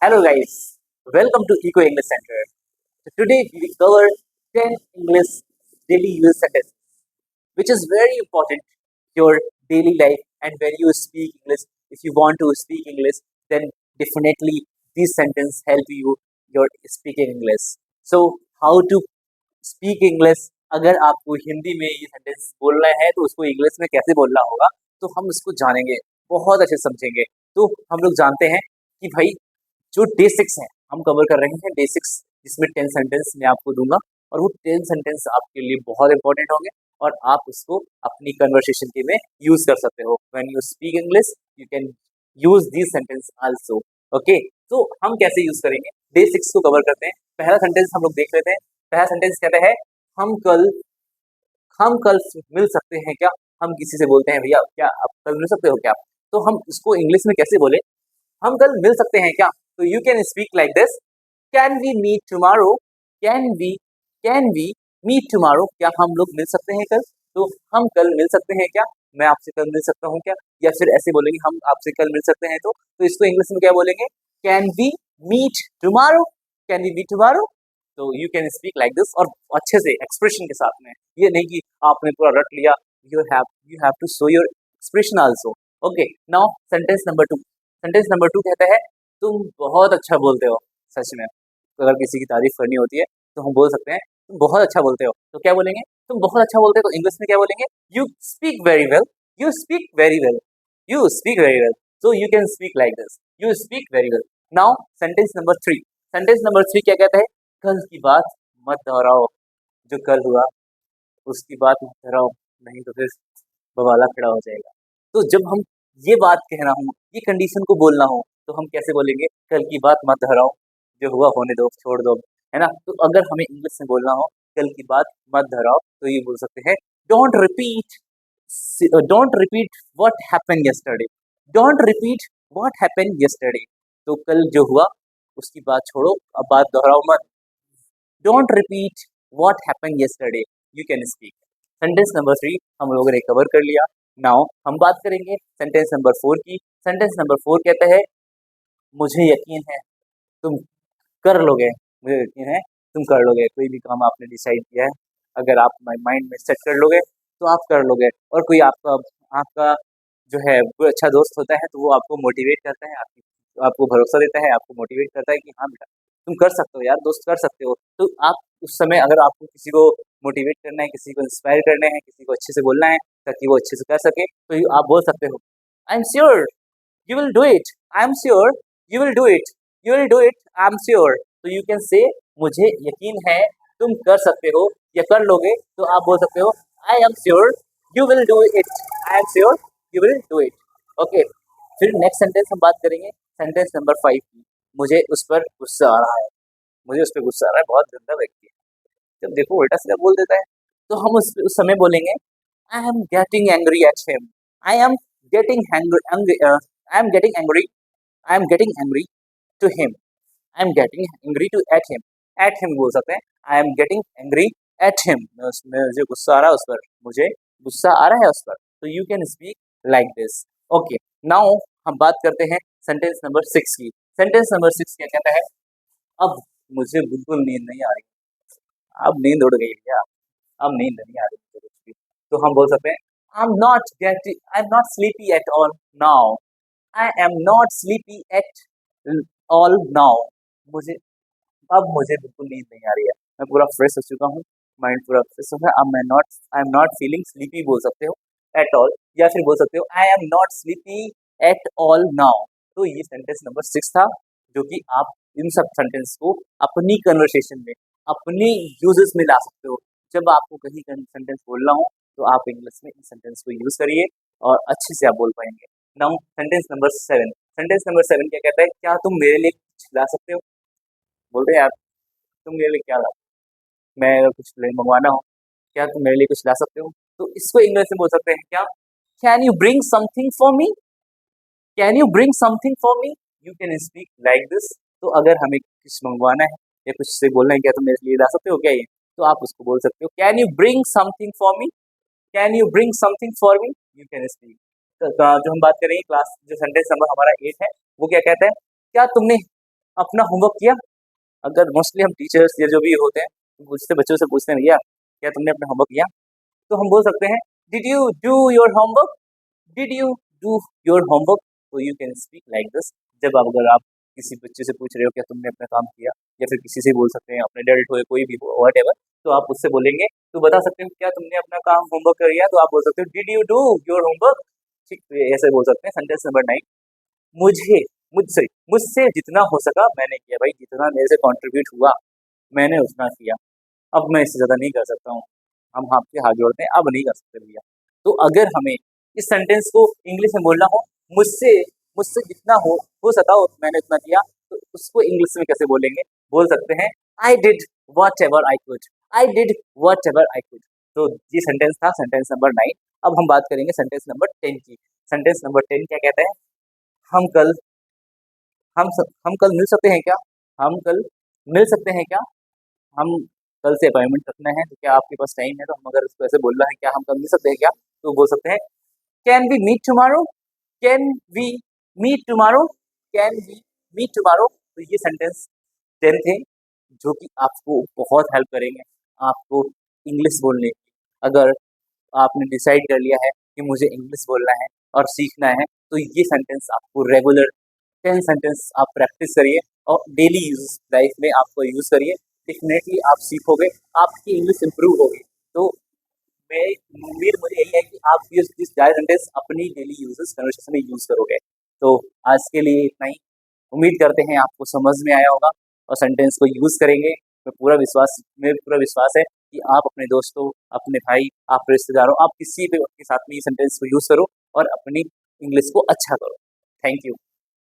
Hello guys, welcome to Eco English Center. So today we will cover 10 English daily use sentences, which is very important in your daily life. And when you speak English, if you want to speak English, then definitely these sentences help you your speaking English. So how to speak English? अगर आपको हिंदी में ये sentence बोलना है तो उसको English में कैसे बोलना होगा, तो हम इसको जानेंगे, बहुत अच्छे समझेंगे। तो हम लोग जानते हैं कि भाई जो डे 6 है, हम कवर कर रहे हैं डे 6, जिसमें 10 सेंटेंस मैं आपको दूंगा और वो 10 सेंटेंस आपके लिए बहुत इंपॉर्टेंट होंगे और आप उसको अपनी कन्वर्सेशन के में यूज कर सकते हो। When you speak English you can use this sentence also. Okay, तो हम कैसे यूज करेंगे, डे 6 को कवर करते हैं। पहला सेंटेंस हम लोग देख लेते हैं। पहला सेंटेंस कहता है हम कल मिल सकते हैं क्या। हम किसी से बोलते हैं भैया क्या आप कल मिल सकते हो क्या, तो हम इसको इंग्लिश में कैसे बोले, हम कल मिल सकते हैं क्या। तो you can speak like this, can we meet tomorrow, can we meet tomorrow, क्या हम लोग मिल सकते हैं कल। तो हम कल मिल सकते हैं क्या, मैं आपसे कल मिल सकता हूँ क्या, या फिर ऐसे बोलेंगे हम आपसे कल मिल सकते हैं। तो इसको इंग्लिश में क्या बोलेंगे, can we meet tomorrow, can we meet tomorrow. तो you can speak like this, और अच्छे से एक्सप्रेशन के साथ में, ये नहीं कि आपने पूरा रट लिया। You have to show your expression also. Okay, now sentence number 2 कहता है तुम बहुत अच्छा बोलते हो। सच में अगर किसी की तारीफ करनी होती है तो हम बोल सकते हैं तुम बहुत अच्छा बोलते हो। तो क्या बोलेंगे, तुम बहुत अच्छा बोलते हो, तो इंग्लिश में क्या बोलेंगे, you speak very well, you speak very well, you speak very well. So you can speak like this, you speak very well. Now sentence number 3 क्या कहता है, कल की बात मत दोहराओ, जो कल हुआ उसकी बात मत दोहराओ, नहीं तो फिर बवाला खड़ा हो जाएगा। तो जब हम ये बात कहना हो, ये कंडीशन को बोलना हो, तो हम कैसे बोलेंगे, कल की बात मत दोहराओ, जो हुआ होने दो, छोड़ दो, है ना। तो अगर हमें इंग्लिश में बोलना हो कल की बात मत दोहराओ, तो ये बोल सकते हैं don't repeat what happened yesterday, don't repeat what happened yesterday. तो कल जो हुआ उसकी बात छोड़ो, अब बात दोहराओ मत। Don't repeat what happened yesterday, you can speak. Sentence number 3 हम लोगों ने कवर कर लिया। नाउ हम बात करेंगे सेंटेंस नंबर 4 की। सेंटेंस नंबर 4 कहता है मुझे यकीन है तुम कर लोगे, मुझे यकीन है तुम कर लोगे। कोई भी काम आपने डिसाइड किया है, अगर आप माइंड में सेट कर लोगे तो आप कर लोगे। और कोई आपका आपका जो है कोई अच्छा दोस्त होता है तो वो आपको मोटिवेट करता है, आपको भरोसा देता है, आपको मोटिवेट करता है कि हाँ बेटा तुम कर सकते हो यार, दोस्त कर सकते हो। तो आप उस समय अगर आपको किसी को मोटिवेट करना है, किसी को इंस्पायर करना है, किसी को अच्छे से बोलना है ताकि वो अच्छे से कर सके, तो आप बोल सकते हो I am sure you will do it, I am sure you will do it, you will do it, I am sure. तो यू कैन से मुझे यकीन है तुम कर सकते हो या कर लोगे, तो आप बोल सकते हो I am sure you will do it, I am sure you will do it. Okay, फिर नेक्स्ट सेंटेंस हम बात करेंगे सेंटेंस नंबर 5 की। मुझे उस पर गुस्सा आ रहा है, मुझे उस पर गुस्सा आ रहा है, बहुत गंदा व्यक्ति है, जब देखो उल्टा सीधा बोल देता है। तो हम उस समय बोलेंगे I am getting angry at him, I am getting I am getting angry, I am getting angry to him, I am getting angry to at him बोल सकते हैं। I am getting angry at him, मुझे गुस्सा आ रहा है उस पर, मुझे गुस्सा आ रहा है उस पर। तो you can speak like this. Okay, now हम बात करते हैं सेंटेंस नंबर 6 की। सेंटेंस नंबर 6 क्या कहता है, अब मुझे बिल्कुल नींद नहीं आ रही, अब नींद उड़ गई क्या, अब नींद नहीं आ रही मुझे कुछ भी। तो हम बोल सकते हैं I am not sleepy at all now, I am not sleepy at all now, मुझे अब मुझे बिल्कुल नींद नहीं आ रही है, मैं पूरा फ्रेश हो चुका हूँ, माइंड पूरा फ्रेश हो गया। अब I am not feeling sleepy बोल सकते हो एट ऑल, या फिर बोल सकते हो I am not sleepy at all now. तो ये सेंटेंस नंबर 6 था, जो कि आप इन सब सेंटेंस को अपनी कन्वर्सेशन में, अपनी यूजेस में ला सकते हो। जब आपको कहीं सेंटेंस बोलना हो तो आप इंग्लिश में इन सेंटेंस को यूज करिए और अच्छे से आप बोल पाएंगे। Now sentence number 7, sentence number 7 क्या कहता है, क्या तुम मेरे लिए कुछ ला सकते हो। बोल रहे यार तुम मेरे लिए क्या ला, मैं अगर कुछ मंगवाना हो, क्या तुम मेरे लिए कुछ ला सकते हो। तो इसको इंग्लिश में बोल सकते हैं क्या, can you bring something for me, can you bring something for me, you can speak like this. तो अगर हमें कुछ मंगवाना है या कुछ से बोलना है क्या तुम मेरे लिए ला सकते हो क्या ये, तो आप उसको बोल सकते हो can you bring something for me, can you bring something for me, you can speak. तो जो हम बात करेंगे क्लास, जो सेंटेंस नंबर हमारा 8 है, वो क्या कहता है, क्या तुमने अपना होमवर्क किया? अगर मोस्टली हम टीचर्स या जो भी होते हैं पूछते बच्चों से पूछते हैं, भैया क्या तुमने अपना होमवर्क किया? तो हम बोल सकते हैं did you do your homework, did you do your homework. तो you can speak like this. जब आप अगर आप किसी बच्चे से पूछ रहे हो क्या तुमने अपना काम किया, या फिर किसी से बोल सकते हैं अपने डैड हो या कोई भी हो वट एवर, तो आप उससे बोलेंगे तो बता सकते हो क्या तुमने अपना काम होमवर्क कर लिया, तो आप बोल सकते हो did you do your homework. ठीक, तो ये ऐसे बोल सकते हैं। सेंटेंस नंबर 9, मुझे मुझसे मुझसे जितना हो सका मैंने किया। भाई जितना मेरे से कंट्रीब्यूट हुआ मैंने उतना किया, अब मैं इससे ज़्यादा नहीं कर सकता हूँ। हम आपके हाथ जोड़ते हैं, अब नहीं कर सकते भैया। तो अगर हमें इस सेंटेंस को इंग्लिश में बोलना हो, मुझसे मुझसे जितना हो सका मैंने उतना किया, तो उसको इंग्लिश में कैसे बोलेंगे? बोल सकते हैं I did what ever I could, I did what ever I could. तो ये सेंटेंस था सेंटेंस नंबर 9। अब हम बात करेंगे सेंटेंस नंबर 10 की। सेंटेंस नंबर 10 क्या कहता है? हम कल हम कल मिल सकते हैं क्या? हम कल मिल सकते हैं क्या? हम कल से अपॉइंटमेंट रखना है, तो क्या आपके पास टाइम है? तो हम अगर उसको ऐसे बोलना है क्या हम कल मिल सकते हैं क्या, तो बोल सकते हैं can we meet tomorrow, can we meet tomorrow, can we meet tomorrow. तो ये सेंटेंस 10 थे जो कि आपको बहुत हेल्प करेंगे आपको इंग्लिश बोलने की। अगर आपने डिसाइड कर लिया है कि मुझे इंग्लिश बोलना है और सीखना है, तो ये सेंटेंस आपको रेगुलर 10 सेंटेंस आप प्रैक्टिस करिए और डेली यूज लाइफ में आपको यूज़ करिए। डेफिनेटली आप सीखोगे, आपकी इंग्लिश इम्प्रूव होगी। तो मैं उम्मीद मुझे यही है कि आप ये इस ज़्यादा सेंटेंस अपनी डेली यूजेस कन्वर्सेशन में यूज़ करोगे। तो आज के लिए इतना ही। उम्मीद करते हैं आपको समझ में आया होगा और सेंटेंस को यूज़ करेंगे। मुझे पूरा विश्वास है कि आप अपने दोस्तों, अपने भाई, आप रिश्तेदारों, आप किसी भी के साथ में ये सेंटेंस को यूज़ करो और अपनी इंग्लिश को अच्छा करो। Thank you.